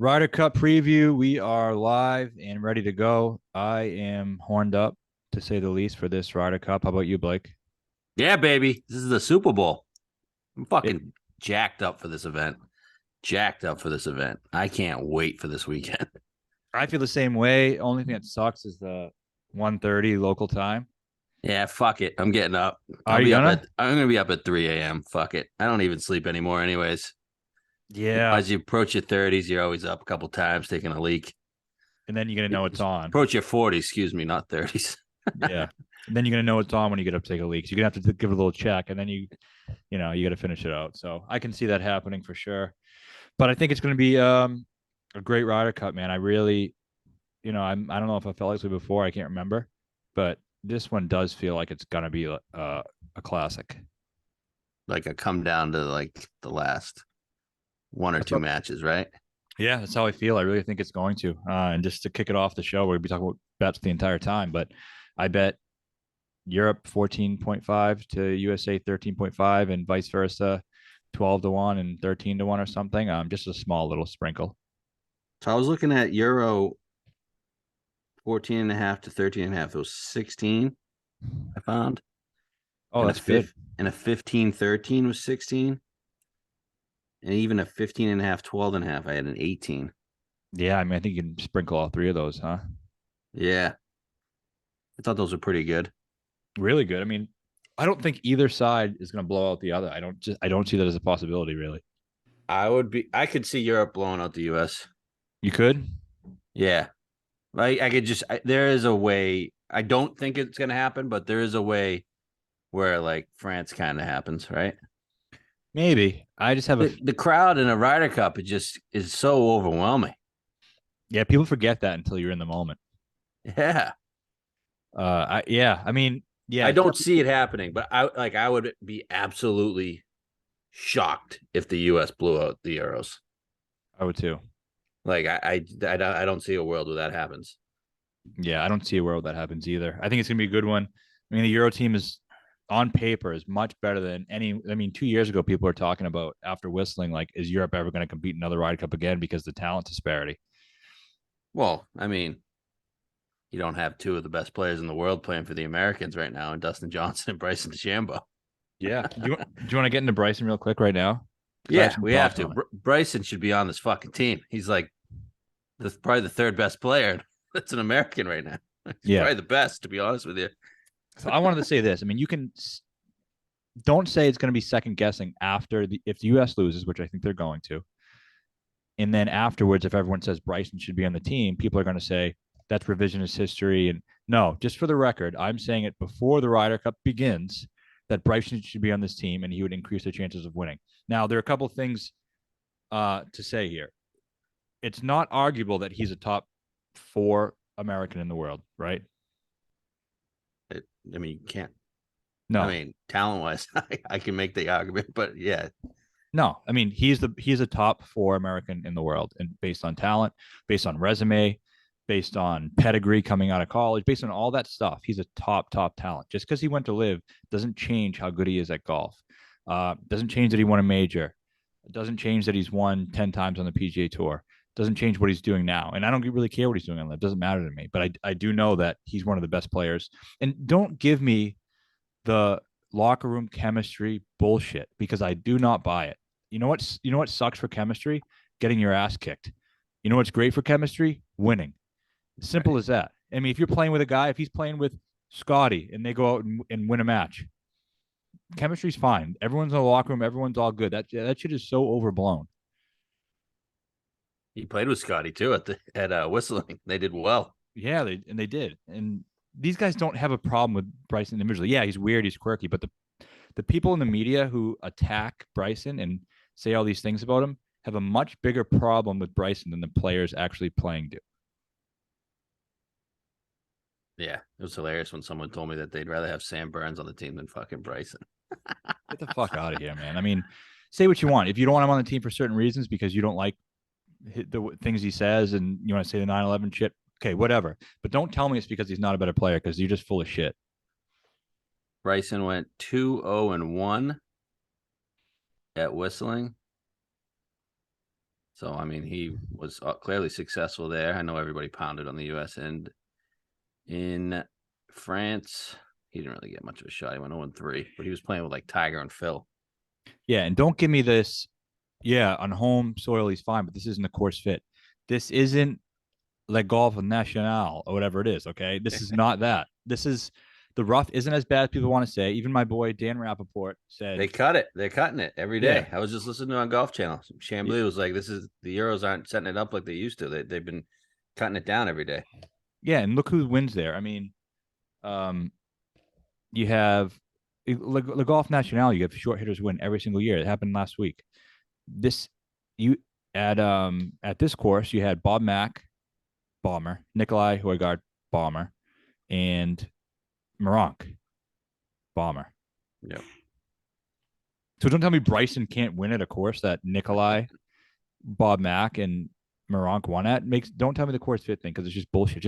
Ryder Cup Preview. We are live and ready to go. I am horned up, to say the least, for this Ryder Cup. How about you, Blake? Yeah, baby. This is the Super Bowl. I'm It, fucking jacked up for this event. Jacked up for this event. I can't wait for this weekend. I feel the same way. Only thing that sucks is the 1:30 local time. Yeah, fuck it. I'm getting up. Are you gonna? I'm gonna be up at 3 a.m. Fuck it. I don't even sleep anymore anyways. Yeah. As you approach your 30s, you're always up a couple times taking a leak. And then you're gonna know it's on. Approach your 40s, excuse me, not 30s. Yeah. And then you're gonna know it's on when you get up to take a leak. So you're gonna have to give it a little check, and then you got to finish it out. So I can see that happening for sure. But I think it's gonna be a great Ryder Cup, man. I really, I don't know if I felt like this before. I can't remember, but this one does feel like it's gonna be a classic. Like a come down to like the last one or That's two what, matches, right? yeah, that's how I feel. I really think it's going to. And just to kick it off the show, we'll be talking about bets the entire time, but I bet Europe 14.5 to USA 13.5 and vice versa, 12-1 and 13-1 or something. Just a small little sprinkle. So I was looking at Euro 14 and a half to 13 and a half. Those 16 I found. Oh, And that's good. a 15-13 was 16. And even a 15 and a half, 12 and a half, I had an 18. Yeah, I mean, I think you can sprinkle all three of those, huh? Yeah. I thought those were pretty good. Really good. I mean, I don't think either side is going to blow out the other. I don't see that as a possibility, really. I could see Europe blowing out the US. You could. Yeah. I could there is a way. I don't think it's going to happen, but there is a way where like France kind of happens, right? Maybe. I just have The crowd in a Ryder Cup it just is so overwhelming. yeah, people forget that until you're in the moment. Yeah. I mean, yeah, I it's don't definitely, see it happening, but I would be absolutely shocked if the US blew out the Euros. I would too. Like I don't see a world where that happens. Yeah, I don't see a world that happens either. I think it's gonna be a good one. I mean, the Euro team is on paper is much better than any. I mean, 2 years ago, people were talking about after whistling, like, is Europe ever going to compete in another Ryder Cup again because of the talent disparity? Well, I mean, you don't have two of the best players in the world playing for the Americans right now, and Dustin Johnson and Bryson DeChambeau. Yeah. Do you want to get into Bryson real quick right now? Because I have Yeah, some we have thoughts to. on it. Bryson should be on this fucking team. He's like probably the third best player that's an American right now. He's Yeah. probably the best, to be honest with you. So I wanted to say this. I mean, you can don't say it's going to be second guessing after if the U.S. loses, which I think they're going to, and then afterwards, if everyone says Bryson should be on the team, people are going to say that's revisionist history. And no, just for the record, I'm saying it before the Ryder Cup begins that Bryson should be on this team and he would increase their chances of winning. Now, there are a couple of things to say here. It's not arguable that he's a top four American in the world, right? I mean, you can't. I No, mean, talent wise, I can make the argument, but yeah, no. I mean, he's a top four American in the world, and based on talent, based on resume, based on pedigree coming out of college, based on all that stuff, he's a top talent. Just because he went to live doesn't change how good he is at golf. Doesn't change that he won a major. It doesn't change that he's won 10 times on the PGA Tour. Doesn't change what he's doing now. And I don't really care what he's doing on that. It doesn't matter to me. But I do know that he's one of the best players. And don't give me the locker room chemistry bullshit because I do not buy it. You know what sucks for chemistry? Getting your ass kicked. You know what's great for chemistry? Winning. Simple right. as that. I mean, if you're playing with a guy, if he's playing with Scotty and they go out and win a match, chemistry's fine. Everyone's in the locker room. Everyone's all good. That shit is so overblown. He played with Scotty too at Whistling. They did well. Yeah, they did. And these guys don't have a problem with Bryson individually. Yeah, he's weird, he's quirky, but the people in the media who attack Bryson and say all these things about him have a much bigger problem with Bryson than the players actually playing do. Yeah, it was hilarious when someone told me that they'd rather have Sam Burns on the team than fucking Bryson. Get the fuck out of here, man. I mean, say what you want. If you don't want him on the team for certain reasons because you don't like the things he says and you want to say the 9/11 shit, okay, whatever. But don't tell me it's because he's not a better player because you're just full of shit. Bryson went 2-0-1 at Whistling. So I mean, he was clearly successful there. I know everybody pounded on the U.S. and in France, he didn't really get much of a shot. He went 0-3, but he was playing with like Tiger and Phil. Yeah, and don't give me this. Yeah, on home soil he's fine, but this isn't a course fit. This isn't like golf national or whatever it is. Okay, this is not that. This is the rough isn't as bad as people want to say. Even my boy Dan Rappaport said, They cut it. They're cutting it every yeah, day. I was just listening to on Golf Channel. Chambly was like, "This is the Euros aren't setting it up like they used to. They've been cutting it down every day." yeah, and look who wins there. I mean, um, you have like the golf national. You have short hitters win every single year. It happened last week. This you at this course you had Bob Mack, bomber, Nikolai Højgaard, bomber, and Meronk, bomber. Yeah. So don't tell me Bryson can't win at a course that Nikolai, Bob Mack, and Meronk won at. Don't tell me the course fit thing because it's just bullshit.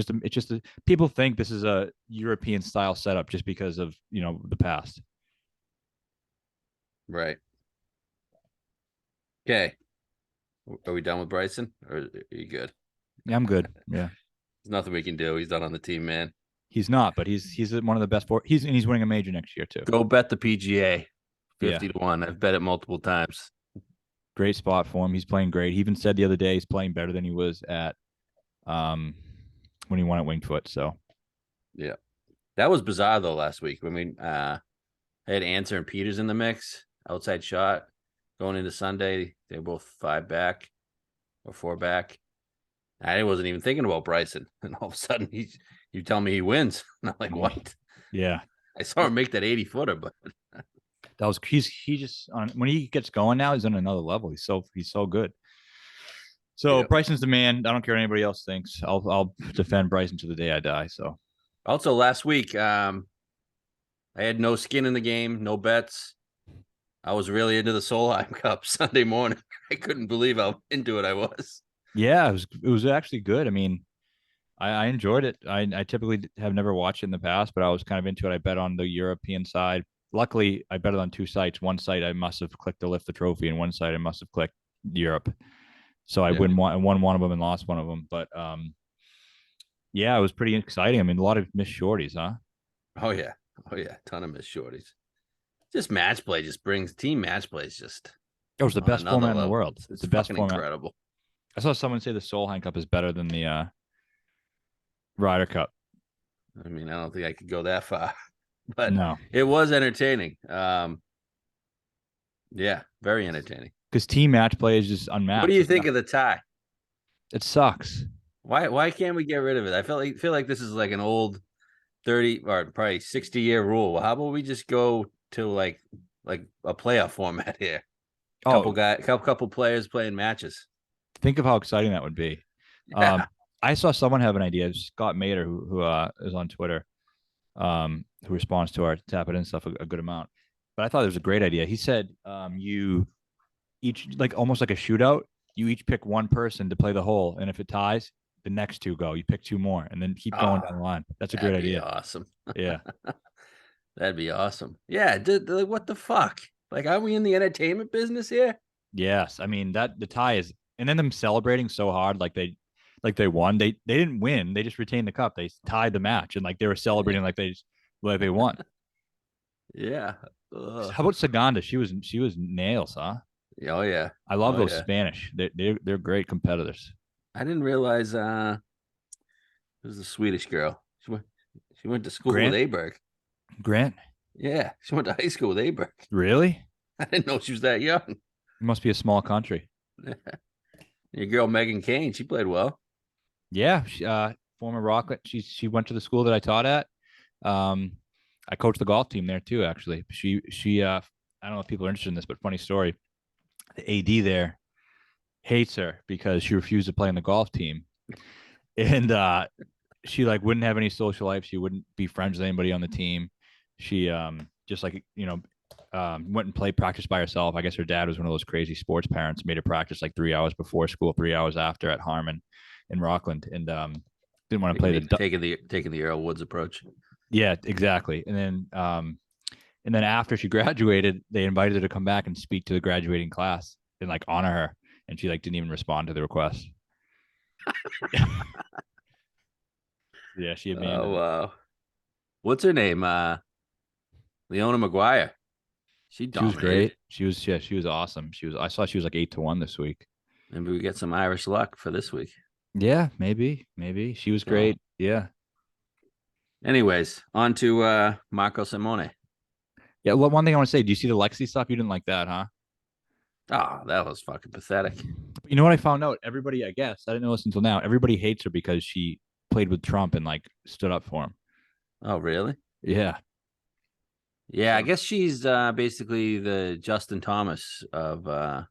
People think this is a European style setup just because of the past. Right. Okay. Are we done with Bryson, or are you good? Yeah, I'm good. Yeah, There's nothing we can do. He's not on the team, man. he's not, but he's one of the best. He's winning a major next year too. Go bet the PGA, Yeah, 50-1. I've bet it multiple times. great spot for him. He's playing great. He even said the other day he's playing better than he was at when he won at Winged Foot. So yeah, that was bizarre though last week. I mean, I had Answer and Peters in the mix. Outside shot going into Sunday. They're both 5 back or 4 back. I wasn't even thinking about Bryson, and all of a sudden you tell me he wins. And I'm like, what? yeah, I saw him make that 80-footer, but that was he just on when he gets going now. He's on another level. He's so good. So yeah. Bryson's the man. I don't care what anybody else thinks. I'll defend Bryson to the day I die. So Also last week, I had no skin in the game, no bets. I was really into the Solheim Cup Sunday morning. I couldn't believe how into it I was. yeah, it was actually good. I mean, I enjoyed it. I typically have never watched it in the past, but I was kind of into it. I bet on the European side. Luckily, I bet it on 2 sites. One site I must have clicked to lift the trophy, and one site I must have clicked Europe. So I Yeah. won one of them and lost one of them. But yeah, it was pretty exciting. I mean, a lot of missed shorties, huh? Oh yeah. Oh yeah. Ton of missed shorties. Just match play just brings team match play is just It was the on best another format in the level. world. It's The best fucking format. incredible. I saw someone say the Solheim Cup is better than the Ryder Cup. I mean, I don't think I could go that far, but No, it was entertaining. Yeah, very entertaining. because team match play is just What do unmatched. you think of the tie? It sucks. Why can't we get rid of it? I feel like this is like an old 30 or probably 60-year rule. Well, how about we just go to like a playoff format here? Oh, Couple players playing matches. think of how exciting that would be. Yeah. I saw someone have an idea. Scott Mater, who is on Twitter, who responds to our tap it in stuff a good amount. But I thought it was a great idea. He said you each like almost like a shootout. You each pick one person to play the hole, and if it ties, the next two go. You pick two more, and then keep going down the line. That's a great That'd be idea. awesome. Yeah. That'd be awesome. Yeah, like what the fuck? Like, are we in the entertainment business here? Yes. I mean that the tie is, and then them celebrating so hard, like they won. They didn't win. They just retained the cup. They tied the match, and like they were celebrating like they won. Yeah. Ugh. How about Saganda? She was nails, huh? Oh yeah. I love Oh those yeah. Spanish. They're great competitors. I didn't realize it was a Swedish girl. She went to school with Grant Aberg. Grant, Yeah, she went to high school with Aberg. really? I didn't know she was that young. It must be a small country. Your girl Megan Kane, she played well. Yeah, former Rockland. She went to the school that I taught at. Um, I coached the golf team there too. Actually, she I don't know if people are interested in this, but funny story. The AD there hates her because she refused to play on the golf team, and she like wouldn't have any social life. She wouldn't be friends with anybody on the team. She just like went and played practice by herself. I guess her dad was one of those crazy sports parents. Made her practice like 3 hours before school, 3 hours after at Harmon in Rockland, and didn't want to play Taking the Earl Woods approach. Yeah, exactly. And then after she graduated, they invited her to come back and speak to the graduating class and like honor her. and she like didn't even respond to the request. Yeah, she Oh abandoned it. wow. What's her name? Leona Maguire. She She was dominated. great. She was awesome. I saw she was like 8-1 this week. Maybe we get some Irish luck for this week. Yeah, maybe. She was So, great. Yeah. anyways, on to Marco Simone. Yeah. Well, one thing I want to say, do you see the Lexi stuff? You didn't like that, huh? Oh, that was fucking pathetic. You know what I found out? Everybody, I guess, I didn't know this until now. Everybody hates her because she played with Trump and like stood up for him. Oh, really? Yeah. Yeah, I So guess she's basically the Justin Thomas of the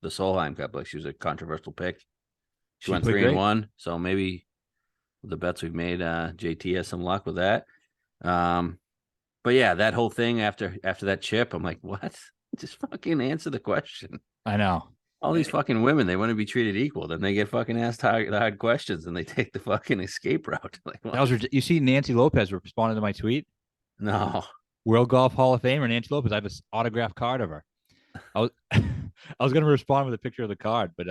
Solheim Cup. Like she was a controversial pick. She she went played three and great. one, so maybe with the bets we've made, JT has some luck with that. Um, but yeah, that whole thing after that chip, I'm like, what? Just fucking answer the question. I know. All these fucking women, they want to be treated equal. Then they get fucking asked hard questions, and they take the fucking escape route. Like That what? was you see Nancy Lopez responded to my tweet. No. World Golf Hall of Famer Nancy Lopez. I have an autographed card of her. I was I was gonna respond with a picture of the card, but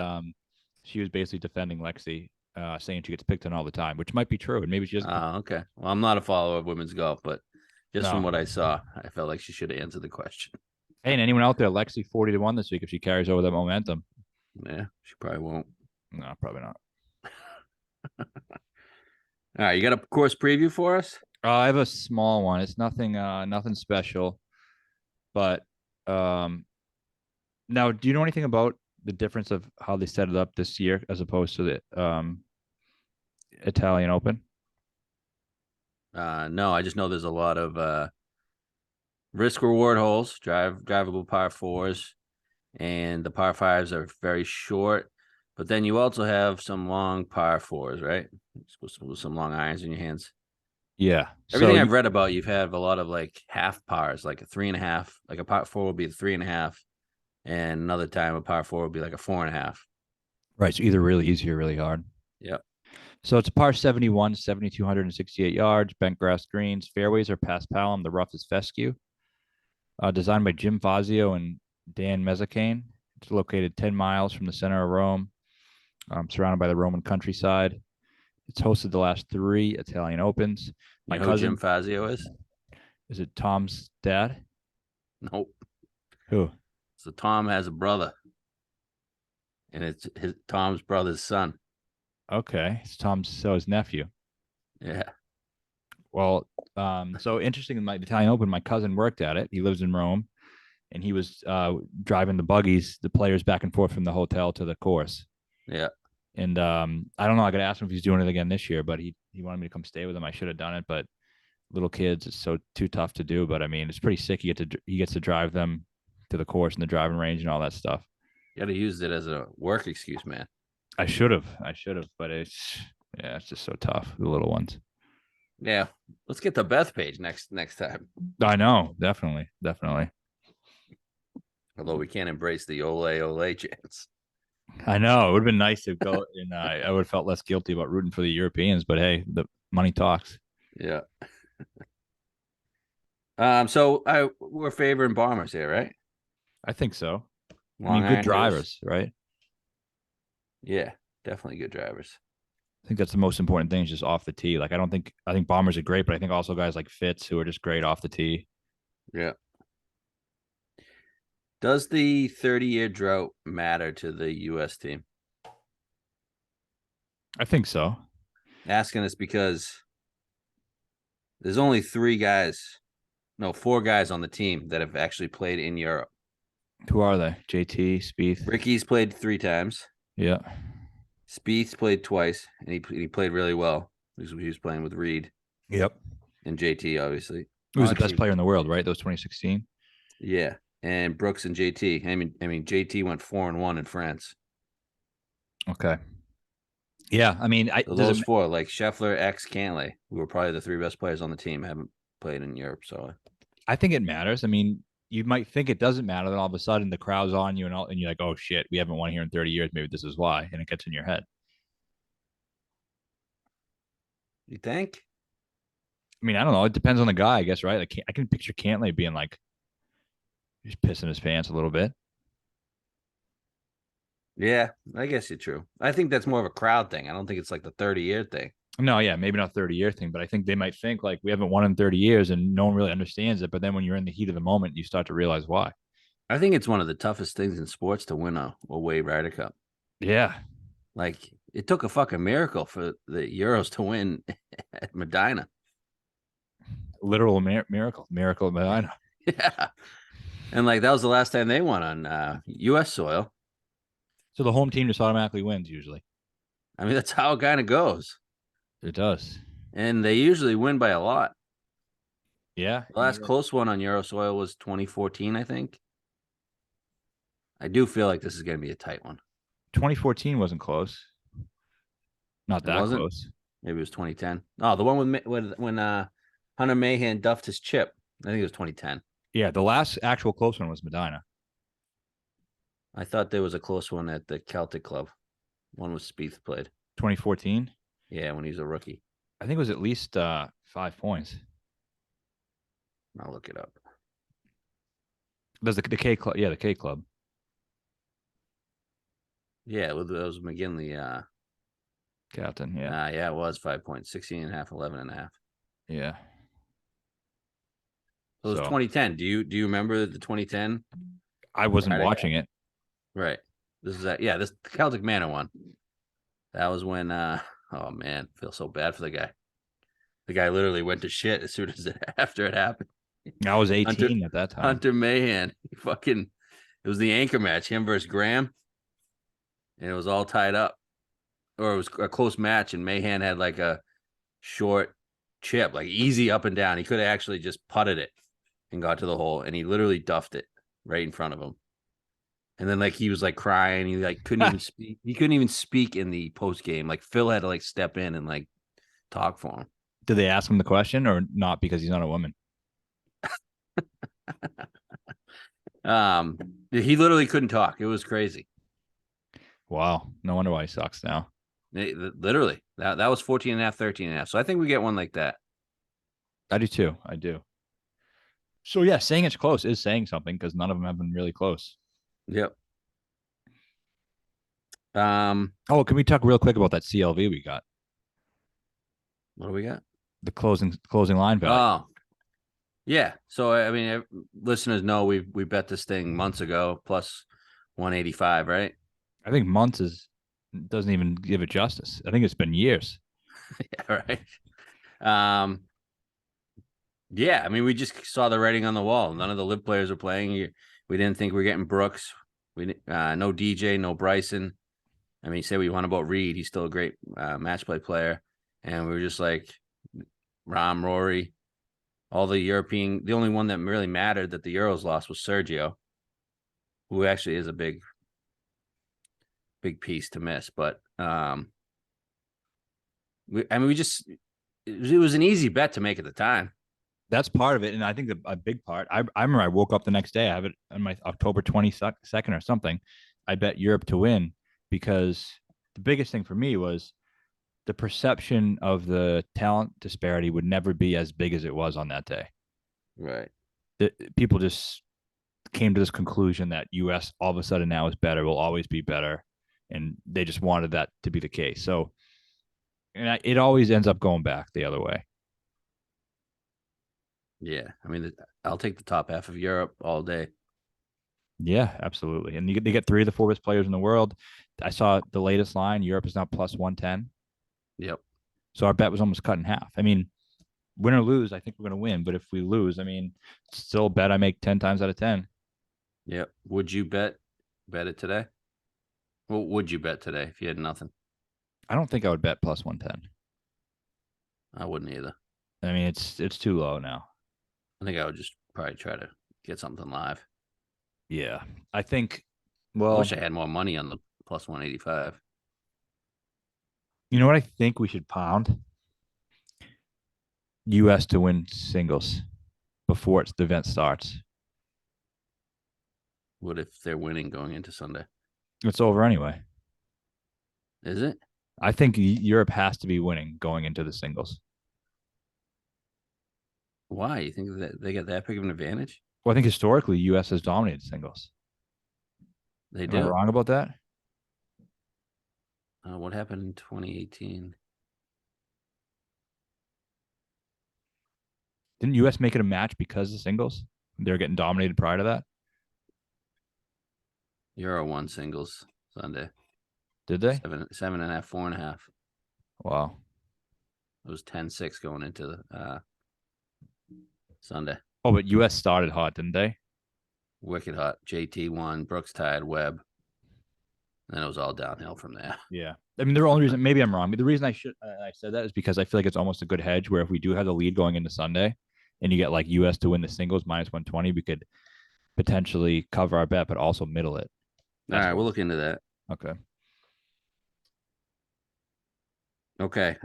she was basically defending Lexi, saying she gets picked on all the time, which might be true, and maybe she doesn't. Oh, okay. Well, I'm not a follower of women's golf, but just from No. what I saw, I felt like she should have answered the question. Hey, and anyone out there, Lexi 40-1 this week if she carries over that momentum. Yeah, she probably won't. No, probably not. All right, you got a course preview for us? I have a small one. It's nothing special, but um, now do you know anything about the difference of how they set it up this year as opposed to the Italian Open? No, I just know there's a lot of risk reward holes, drivable par fours, and the par fives are very short. But then you also have some long par fours, right? With some long irons in your hands. Yeah. So Everything you, I've read about, you've had a lot of like half pars, like a 3.5, like a par four will be a 3.5, and another time a par four will be like a 4.5. right. So either really easy or really hard. Yep. So it's a par 71, 7,268 yards, bent grass greens. Fairways are past Palom. The rough is fescue. Designed by Jim Fazio and Dan Mezzacane. It's located 10 miles from the center of Rome, surrounded by the Roman countryside. It's hosted the last 3 Italian Opens. You My know who Jim cousin, Fazio is? is it Tom's dad? Nope. Who? So Tom has a brother, and it's his Tom's brother's son. Okay. It's Tom's, so his nephew. Yeah. Well, so interesting in the Italian Open, my cousin worked at it. He lives in Rome, and he was driving the buggies, the players back and forth from the hotel to the course. Yeah. And I don't know. I got to ask him if he's doing it again this year, but he wanted me to come stay with him. I should have done it, but little kids, it's so too tough to do. But I mean, it's pretty sick. He gets to drive them to the course and the driving range and all that stuff. You got to use it as a work excuse, man. I should have, but it's just so tough. The little ones. Yeah. Let's get the Beth page next time. I know, definitely. Although we can't embrace the ole chance. I know it would have been nice to go, and I would have felt less guilty about rooting for the Europeans. But hey, the money talks. Yeah. So we're favoring Bombers here, right? I think so. I Long mean, good iron hitters. drivers, right? Yeah, definitely good drivers. I think that's the most important thing is just off the tee. Like, I think bombers are great, but I think also guys like Fitz who are just great off the tee. Yeah. Does the 30-year drought matter to the U.S. team? I think so. Asking this because there's only 4 guys on the team that have actually played in Europe. Who are they? JT, Spieth. Ricky's played 3 times. Yeah. Spieth's played twice, and he played really well. He was playing with Reed Yep. and JT, obviously. He was the best player in the world, right? That was 2016. Yeah, and Brooks and JT. I mean, JT went 4-1 in France. Okay. Yeah, I mean, So those 4, like Scheffler, X, Cantlay, who were probably the 3 best players on the team, haven't played in Europe. So I think it matters. I mean, you might think it doesn't matter, then all of a sudden the crowd's on you, and you're like, oh shit, we haven't won here in 30 years. Maybe this is why, and it gets in your head. you think? I mean, I don't know. It depends on the guy, I guess, right? Like, I can picture Cantlay being like, just pissing his pants a little bit. Yeah, I guess you're true. I think that's more of a crowd thing. I don't think it's like the 30-year thing. No, yeah, maybe not 30-year thing, but I think they might think like we haven't won in 30 years and no one really understands it. But then when you're in the heat of the moment, you start to realize why. I think it's one of the toughest things in sports to win a away Ryder Cup. Yeah, Like it took a fucking miracle for the Euros to win at Medina. literal miracle of Medina. Yeah. And like that was the last time they won on US soil. So the home team just automatically wins usually. I mean, that's how it kind of goes. It does. And they usually win by a lot. Yeah. The last close one on Euro soil was 2014, I think. I do feel like this is going to be a tight one. 2014 wasn't close. Not It that wasn't. close. Maybe it was 2010. Oh, the one when Hunter Mahan duffed his chip. I think it was 2010. Yeah, the last actual close one was Medina. I thought there was a close one at the Celtic Club. One was Spieth played. 2014. Yeah, when he was a rookie. I think it was at least 5 points. I'll look it up. There's the K club. Yeah, the K club. Yeah, it was McGinley. Captain. Yeah. Yeah, it was 5 points, 16 and a half, 11 and a half. Yeah. So it was 2010. Do you remember the 2010? I wasn't watching it. Right. This is this Celtic Manor one. That was when oh man, I feel so bad for the guy. The guy literally went to shit as soon as after it happened. I was 18 at that time. Hunter Mahan. It was the anchor match, him versus Graham. And it was all tied up. Or it was a close match, and Mahan had like a short chip, like easy up and down. He could have actually just putted it and got to the hole, and he literally duffed it right in front of him. And then like he was like crying. He like couldn't even speak. He couldn't even speak in the post game. Like Phil had to like step in and like talk for him. Did they ask him the question or not because he's not a woman? He literally couldn't talk. It was crazy. Wow. No wonder why he sucks now. Literally. That was 14 and a half, 13 and a half. So I think we get one like that. I do too. I do. So yeah, saying it's close is saying something because none of them have been really close. Yep. Oh, can we talk real quick about that CLV we got? What do we got? The closing line value. Oh, yeah. So I mean, listeners know we bet this thing months ago plus 185, right? I think months doesn't even give it justice. I think it's been years. Yeah, right. Yeah, I mean, we just saw the writing on the wall. None of the live players were playing. We didn't think we were getting Brooks. We no DJ, no Bryson. I mean, say we want about Reed. He's still a great match play player. And we were just like Rahm, Rory, all the European. The only one that really mattered that the Euros lost was Sergio, who actually is a big piece to miss. But it was an easy bet to make at the time. That's part of it, and I think a big part. I remember I woke up the next day. I have it on my October 22nd or something. I bet Europe to win because the biggest thing for me was the perception of the talent disparity would never be as big as it was on that day. Right. People just came to this conclusion that U.S. all of a sudden now is better, will always be better, and they just wanted that to be the case. So, and it always ends up going back the other way. Yeah, I mean, I'll take the top half of Europe all day. Yeah, absolutely. And they get 3 of the 4 best players in the world. I saw the latest line. Europe is now plus 110. Yep. So our bet was almost cut in half. I mean, win or lose, I think we're going to win. But if we lose, I mean, still bet I make 10 times out of 10. Yep. Would you bet it today? What would you bet today if you had nothing? I don't think I would bet plus 110. I wouldn't either. I mean, it's too low now. I think I would just probably try to get something live. Yeah. I think, I wish I had more money on the plus 185. You know what I think we should pound? U.S. to win singles before the event starts. What if they're winning going into Sunday? It's over anyway. Is it? I think Europe has to be winning going into the singles. Why? You think that they get that big of an advantage? Well, I think historically U.S. has dominated singles. They Am do. I wrong about that? What happened in 2018? Didn't US make it a match because of singles? They were getting dominated prior to that. Euro won singles Sunday. Did they? 7.5, 4.5. Wow. It was 10-6 going into the Sunday. Oh, but US started hot, didn't they? Wicked hot. JT won. Brooks tied. Webb. And then it was all downhill from there. Yeah. I mean, the only reason, maybe I'm wrong, but the reason I said that is because I feel like it's almost a good hedge where if we do have the lead going into Sunday and you get like US to win the singles minus 120, we could potentially cover our bet, but also middle it. All right, we'll look into that. Okay. Okay.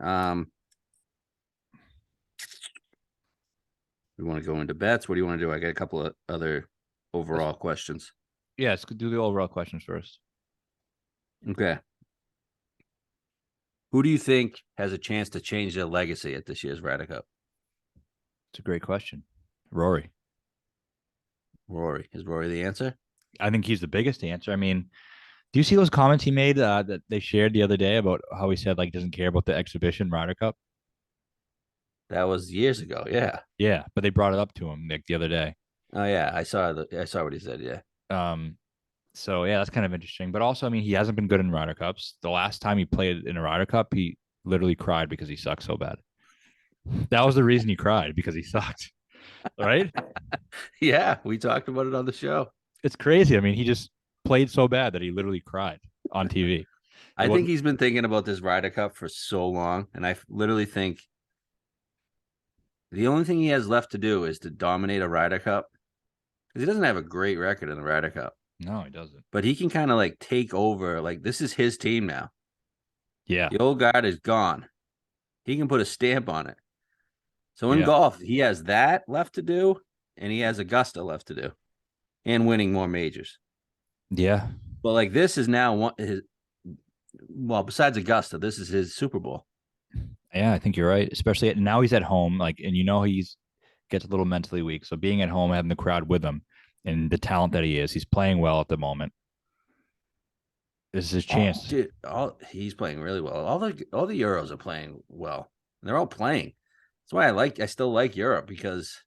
We want to go into bets. What do you want to do? I got a couple of other overall questions. Yeah, let's do the overall questions first. Okay. Who do you think has a chance to change their legacy at this year's Ryder Cup? It's a great question. Rory. Rory. Is Rory the answer? I think he's the biggest answer. I mean, do you see those comments he made that they shared the other day about how he said like doesn't care about the exhibition Ryder Cup? That was years ago. Yeah. Yeah, but they brought it up to him like the other day. Oh yeah, I saw what he said. Yeah. So yeah, that's kind of interesting. But also, I mean, he hasn't been good in Ryder Cups. The last time he played in a Ryder Cup, he literally cried because he sucked so bad. That was the reason he cried because he sucked. Right? Yeah, we talked about it on the show. It's crazy. I mean, he just played so bad that he literally cried on TV. I think he's been thinking about this Ryder Cup for so long, and I literally think the only thing he has left to do is to dominate a Ryder Cup because he doesn't have a great record in the Ryder Cup. No, he doesn't. But he can kind of like take over. Like this is his team now. Yeah. The old guard is gone. He can put a stamp on it. So in golf, he has that left to do, and he has Augusta left to do, and winning more majors. Yeah. But like this is now his. Well, besides Augusta, this is his Super Bowl. Yeah, I think you're right. Especially now he's at home, like, and he's gets a little mentally weak. So being at home, having the crowd with him, and the talent that he is, he's playing well at the moment. This is his chance. Dude, he's playing really well. All the Euros are playing well. They're all playing. That's why I still like Europe because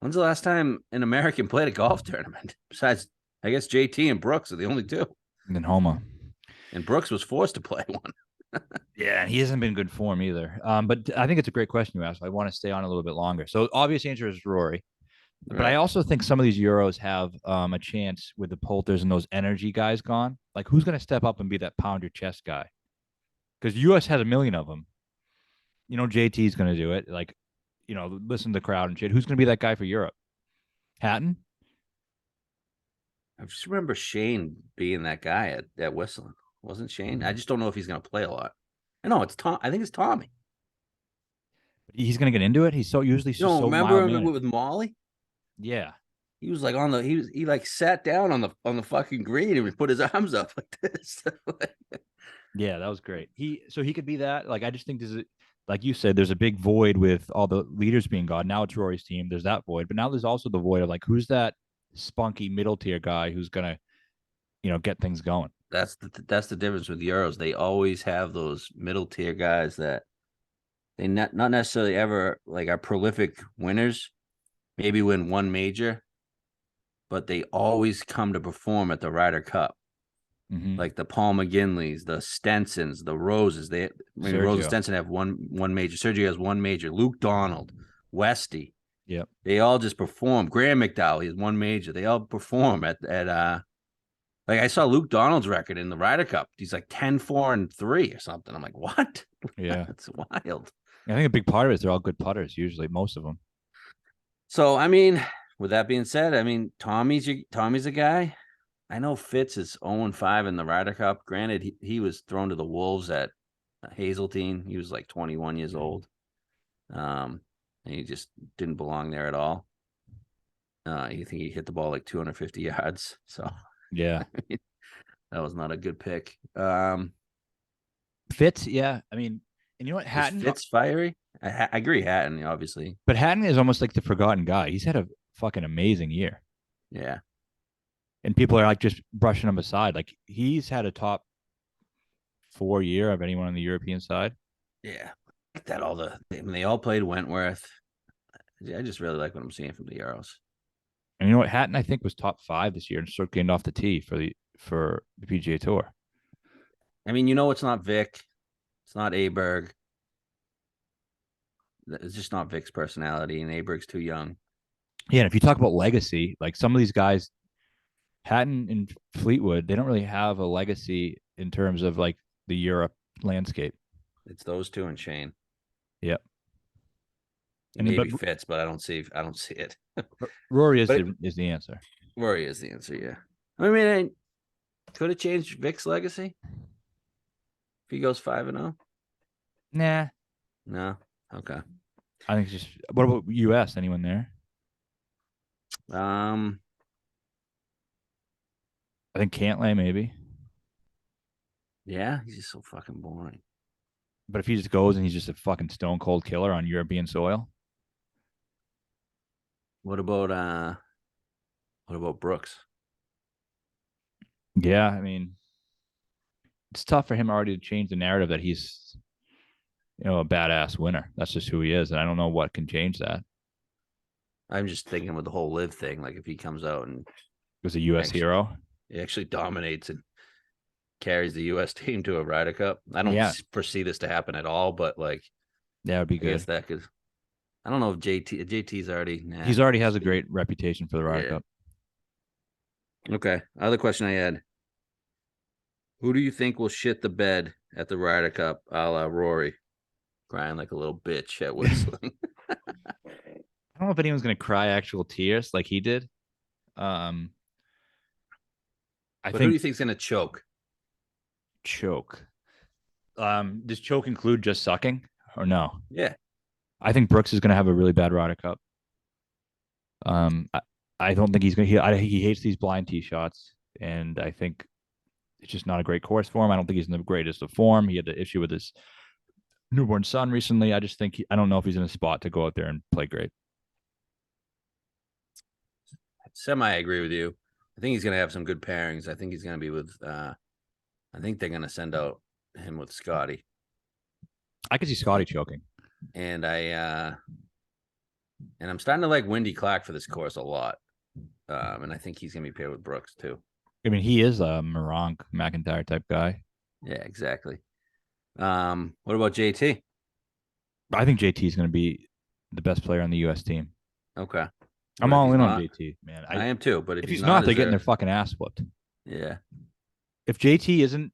when's the last time an American played a golf tournament? Besides, I guess JT and Brooks are the only two. And then Homa. And Brooks was forced to play one. Yeah, he hasn't been in good form either. But I think it's a great question you asked. I want to stay on a little bit longer. So obvious answer is Rory. Right. But I also think some of these Euros have a chance with the Poulters and those energy guys gone. Like, who's going to step up and be that pound your chest guy? Because U.S. has a million of them. JT is going to do it. Like, listen to the crowd and shit. Who's going to be that guy for Europe? Hatton? I just remember Shane being that guy at Whistling. Wasn't Shane? I just don't know if he's going to play a lot. No, it's Tom. I think it's Tommy. He's going to get into it. He's usually so remember him with Molly? Yeah. He was like he like sat down on the fucking green and we put his arms up like this. Yeah, that was great. He could be that. Like, I just think like you said, there's a big void with all the leaders being gone. Now it's Rory's team. There's that void, but now there's also the void of like, who's that spunky middle tier guy who's gonna, get things going. That's the difference with Euros. They always have those middle tier guys that they not necessarily ever like are prolific winners, maybe win one major, but they always come to perform at the Ryder Cup. Mm-hmm. Like the Paul McGinleys, the Stensons, the Roses. Rose and Stenson have one major. Sergio has one major. Luke Donald, Westy. Yep. They all just perform. Graham McDowell, he has one major. They all perform at like I saw Luke Donald's record in the Ryder Cup. He's like 10-4-3 or something. I'm like, what? Yeah. It's wild. I think a big part of it is they're all good putters, usually, most of them. So, I mean, with that being said, I mean, Tommy's a guy. I know Fitz is 0-5 in the Ryder Cup. Granted, he was thrown to the Wolves at Hazeltine. He was like 21 years old. And he just didn't belong there at all. You think he hit the ball like 250 yards. So, yeah, I mean, that was not a good pick. Fitz, yeah. I mean, and you know what? Hatton. Is Fitz fiery? I agree, Hatton, obviously. But Hatton is almost like the forgotten guy. He's had a fucking amazing year. Yeah. And people are like just brushing him aside. Like, he's had a top 4 year of anyone on the European side. Yeah, they all played Wentworth. I just really like what I'm seeing from the Euros. And you know what? Hatton, I think, was top 5 this year and started getting off the tee for the PGA Tour. I mean, it's not Vic, it's not Aberg. It's just not Vic's personality, and Aberg's too young. Yeah, and if you talk about legacy, like some of these guys, Hatton and Fleetwood, they don't really have a legacy in terms of like the Europe landscape. It's those two and Shane. Yep. And then, but Maybe Fitz, but I don't see it. Rory But is the answer. Rory is the answer. Yeah, I mean, could it change Vic's legacy if he goes 5-0? Nah, No. Okay. I think it's just. What about U.S.? Anyone there? Um. I think Cantlay maybe. Yeah, he's just so fucking boring. But if he just goes and he's just a fucking stone cold killer on European soil. What about Brooks? Yeah, I mean, it's tough for him already to change the narrative that he's a badass winner. That's just who he is, and I don't know what can change that. I'm just thinking with the whole live thing, like if he comes out and Was a U.S. hero. he actually dominates and carries the U.S. team to a Ryder Cup. I don't Yeah. foresee this to happen at all, but like That would be I good. guess that could. I don't know if JT's already. He's already has a great reputation for the Ryder Yeah. Cup. Okay. Other question I had: who do you think will shit the bed at the Ryder Cup, a la Rory, crying like a little bitch at whistling? I don't know if anyone's gonna cry actual tears like he did. Um, I But who do think you think's gonna choke? choke. Does choke include just sucking or no? Yeah. I think Brooks is gonna have a really bad Ryder Cup. I don't think he's gonna. He hates these blind tee shots, and I think it's just not a great course for him. I don't think he's in the greatest of form. He had the issue with his newborn son recently. I just think I don't know if he's in a spot to go out there and play great. Semi agree with you. I think he's gonna have some good pairings. I think he's gonna be with I think they're gonna send out him with Scotty. I could see Scotty choking. And I'm starting to like Wendy Clark for this course a lot. And I think he's gonna be paired with Brooks too. I mean, he is a Moronk McIntyre type guy. Yeah, exactly. What about JT? I think JT is going to be the best player on the U.S. team. Okay. I'm But if all he's in on not, JT, man. I am too. But if if he's he's not, not, they're is getting there? their fucking ass whooped. Yeah. If JT isn't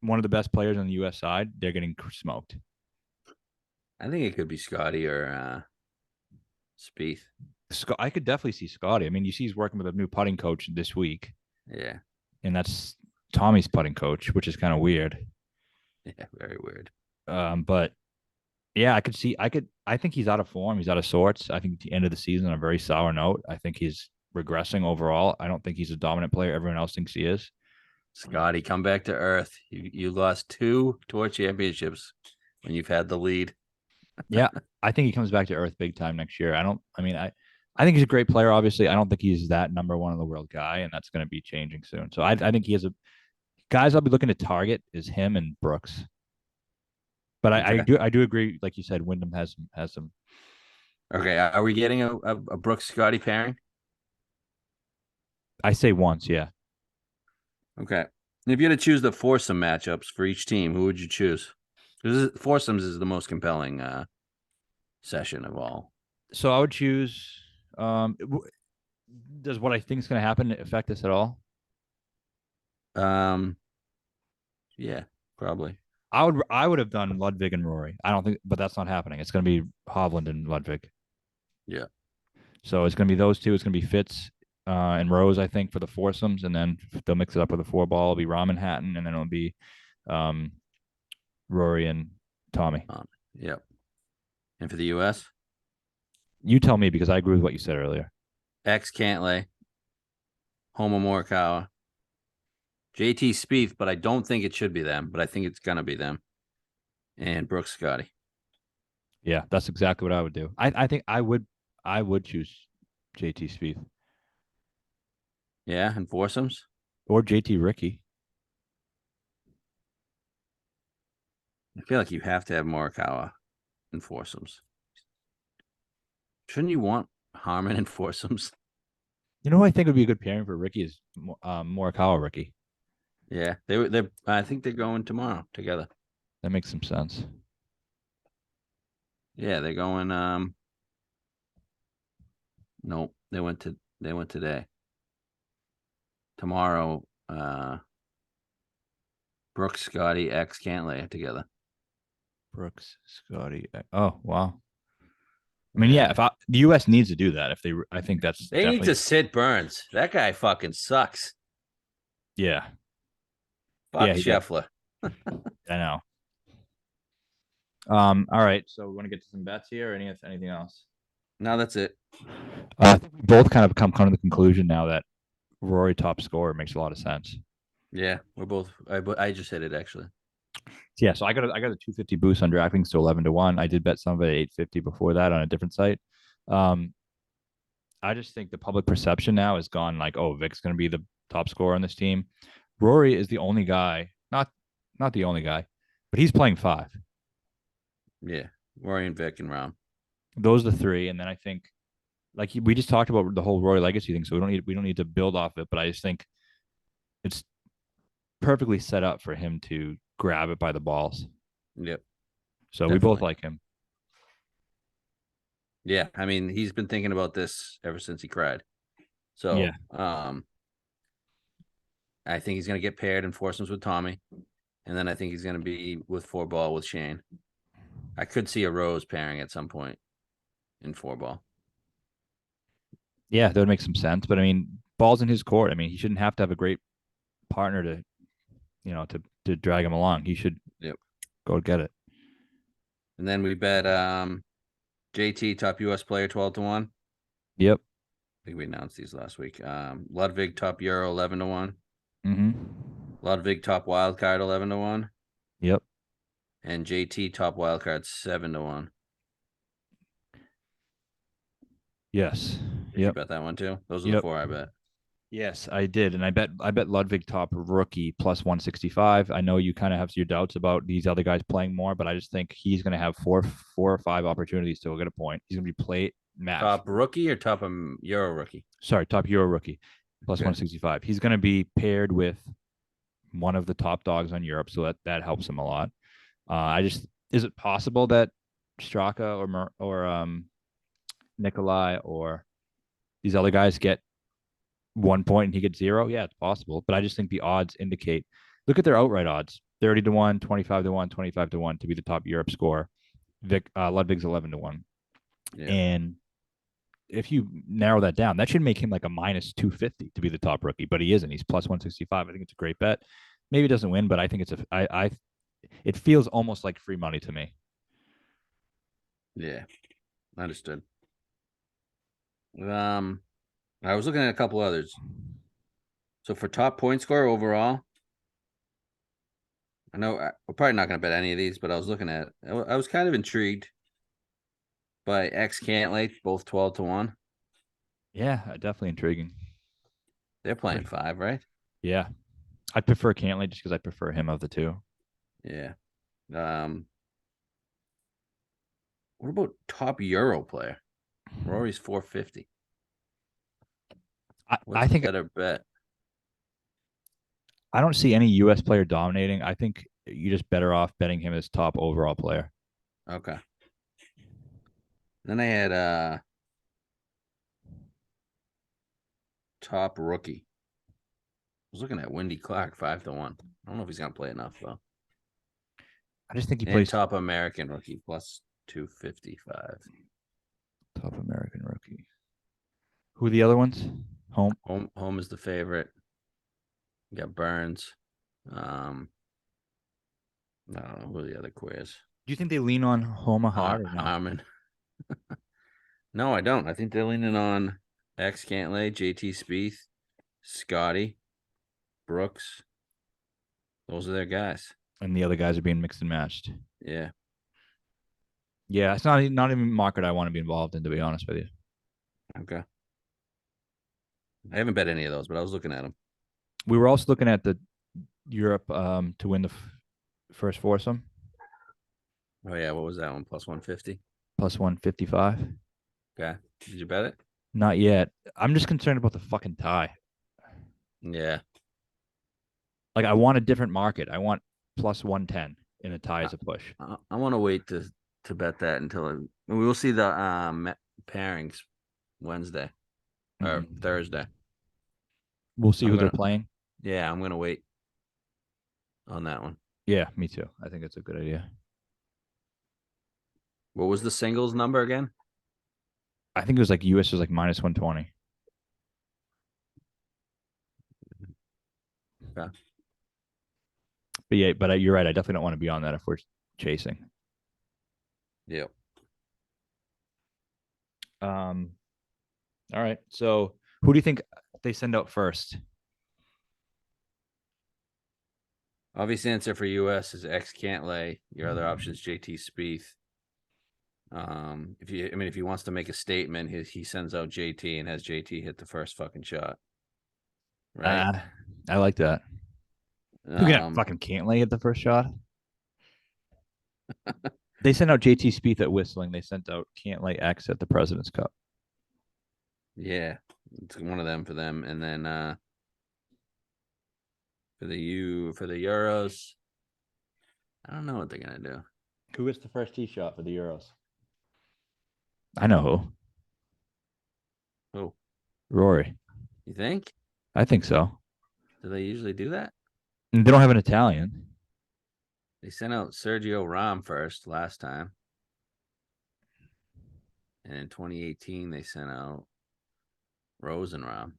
one of the best players on the U.S. side, they're getting smoked. I think it could be Scotty or Spieth. I could definitely see Scotty. I mean, you see he's working with a new putting coach this week, Yeah. and that's Tommy's putting coach, which is kind of weird. Yeah, very weird. But yeah, I think he's out of form. He's out of sorts. I think at the end of the season on a very sour note. I think he's regressing overall. I don't think he's a dominant player everyone else thinks he is. Scotty, come back to earth. You lost 2 tour championships when you've had the lead. Yeah, I think he comes back to earth big time next year. I think he's a great player. Obviously, I don't think he's that number one in the world guy, and that's going to be changing soon. So I think he has a guys I'll be looking to target is him and Brooks. But Okay. I do agree, like you said, Wyndham has some. Okay. Are we getting a Brooks Scotty pairing? I say once, yeah. Okay. And if you had to choose the foursome matchups for each team, who would you choose? Because foursomes is the most compelling session of all. So I would choose. Does what I think is going to happen affect us at all? Yeah, probably. I would have done Ludwig and Rory. I don't think, but that's not happening. It's going to be Hovland and Ludwig. Yeah. So it's going to be those two. It's going to be Fitz and Rose, I think, for the foursomes, and then they'll mix it up with a 4-ball. It'll be Rahm and Hatton, and then it'll be Rory and Tommy. Yep. And for the U.S., you tell me because I agree with what you said earlier. X Cantlay, Homer Morikawa, JT Spieth, but I don't think it should be them, but I think it's gonna be them, and Brooks Scotty. Yeah, that's exactly what I would do. I think I would choose JT Spieth Yeah, and foursomes. or JT Ricky. I feel like you have to have Morikawa in foursomes. Shouldn't you want Harmon in foursomes? You know who I think would be a good pairing for Ricky is Morikawa Ricky. Yeah, they. I think they're going tomorrow together. That makes some sense. Yeah, they're going. Nope, they went today. Tomorrow, Brooks, Scotty, X Cantlay together. Brooks, Scotty. Oh wow. I mean, yeah. Yeah, If the U.S. needs to do that, if they, I think that's they need definitely. to sit Burns. That guy fucking sucks. Yeah. Yeah. Fuck He does. Scheffler. I know. All right. So we want to get to some bets here. Or anything else? No, that's it. I think we both kind of come to the conclusion now that Rory top scorer makes a lot of sense. Yeah, we're both. I just hit it actually. Yeah, so I got a 250 boost on DraftKings to 11-1. I did bet some of it at 850 before that on a different site. Um, I just think the public perception now has gone like, oh, Vic's going to be the top scorer on this team. Rory is the only guy, not the only guy, but he's playing five. Yeah, Rory and Vic and Rahm. Those are the three, and then I think like we just talked about the whole Rory legacy thing, so we don't need to build off it. But I just think it's perfectly set up for him to grab it by the balls. Yep, So we both definitely. like him. Yeah, I mean, he's been thinking about this ever since he cried. Yeah. So, I think he's going to get paired in foursomes with Tommy, and then I think he's going to be with four ball with Shane. I could see a Rose pairing at some point in four ball. Yeah, that would make some sense. But I mean, ball's in his court. I mean, he shouldn't have to have a great partner to drag him along. He should Yep. go get it. And then we bet JT top US player 12-1. Yep. I think we announced these last week. Ludwig top Euro 11-1. Mm-hmm. Ludwig top wild card 11-1. Yep. And JT top wild card 7-1. Yes. Did you Yep. bet that one too? Those are the Yep. four I bet. Yes, I did, and I bet Ludwig top rookie plus 165. I know you kind of have your doubts about these other guys playing more, but I just think he's going to have four or five opportunities to get a point. He's going to be play match. Top rookie or top Euro rookie? Sorry, top Euro rookie plus Okay. 165. He's going to be paired with one of the top dogs on Europe, so that helps him a lot. Is it possible that Straka or Nikolai or these other guys get 1 point and he gets 0? Yeah, it's possible. But I just think the odds indicate, look at their outright odds: 30-1, 25-1, 25-1 to be the top Europe scorer. Ludwig's 11-1. Yeah. And if you narrow that down, that should make him like a minus 250 to be the top rookie, but he isn't. He's plus 165. I think it's a great bet. Maybe it doesn't win, but I think it feels almost like free money to me. Yeah. Understood. I was looking at a couple others. So for top point scorer overall, I know we're probably not going to bet any of these, but I was looking at. I was kind of intrigued by X Cantlay, both 12-1. Yeah, definitely intriguing. They're playing five, right? Yeah, I'd prefer Cantlay just because I prefer him of the two. Yeah. What about top Euro player? Rory's 450. I think a better bet? I don't see any U.S. player dominating. I think you're just better off betting him as top overall player. Okay. Then I had top rookie. I was looking at Wendy Clark 5-1. I don't know if he's gonna play enough though. I just think he And plays top American rookie plus 255. top American rookie. Who are the other ones? Home is the favorite. You got Burns. I don't know who the other quiz. Do you think they lean on Homa hard or no? Harmon. No, I don't. I think they're leaning on X Cantlay, JT Spieth, Scotty, Brooks. Those are their guys. And the other guys are being mixed and matched. Yeah. Yeah, it's not even a market I want to be involved in, to be honest with you. Okay. I haven't bet any of those, but I was looking at them. We were also looking at the Europe to win the first foursome. Oh yeah, what was that one? Plus 150. plus 155. Okay. Did you bet it? Not yet. I'm just concerned about the fucking tie. Yeah. Like I want a different market. I want plus 110 in a tie I, as a push. I want to wait to bet that until we will see the pairings Wednesday or Mhm. Thursday. We'll see I'm who they're gonna playing. Yeah, I'm gonna wait on that one. Yeah, me too. I think it's a good idea. What was the singles number again? I think it was like US was like minus 120. Okay. But yeah, but you're right. I definitely don't want to be on that if we're chasing. Yeah. Um, all right. So who do you think they send out first? Obvious answer for US is X Cantlay. Your other option is JT Spieth. If he wants to make a statement, he sends out JT and has JT hit the first fucking shot. Right. I like that. Who can have Um, fucking Cantlay at the first shot? They sent out JT Spieth at Whistling. They sent out Cantlay X at the President's Cup. yeah, it's one of them for them. And then for the Euros, I don't know what they're gonna do. Who gets the first tee shot for the Euros? I know who. Oh, Rory. you think? I think so. Do they usually do that? And they don't have an Italian. They sent out Sergio Ram first last time. And in 2018, they sent out Rosenrahm.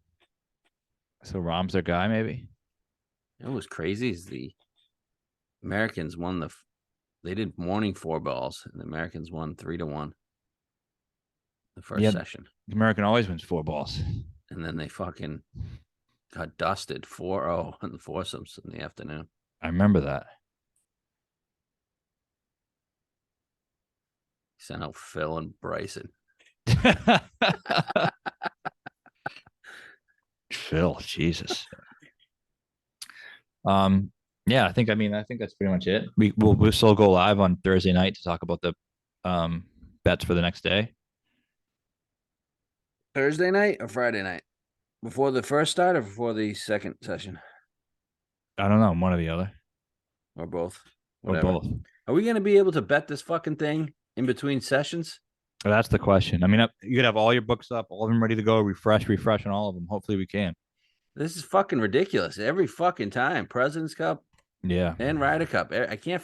So Rom's their guy, maybe. You know what was crazy is the Americans won they did morning 4 balls, and the Americans won 3-1 the first Yeah, session. the American always wins 4 balls. And then they fucking got dusted 4-0 in the foursomes in the afternoon. I remember that. Sent out Phil and Bryson. Phil, Jesus. Yeah, I think that's pretty much it. We'll still go live on Thursday night to talk about the bets for the next day. Thursday night or Friday night? Before the first start or before the second session? I don't know, one or the other. Or both? Or Whatever. both. Are we going to be able to bet this fucking thing in between sessions? That's the question. I mean, you could have all your books up, all of them ready to go, refresh on all of them. Hopefully we can. This is fucking ridiculous. Every fucking time. President's Cup Yeah. and Ryder Cup. I can't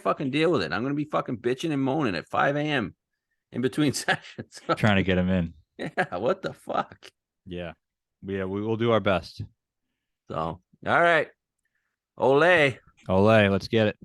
fucking deal with it. I'm going to be fucking bitching and moaning at 5 a.m. in between sessions. Trying to get them in. Yeah, what the fuck? Yeah. We will do our best. So, all right. Ole. Olay, let's get it.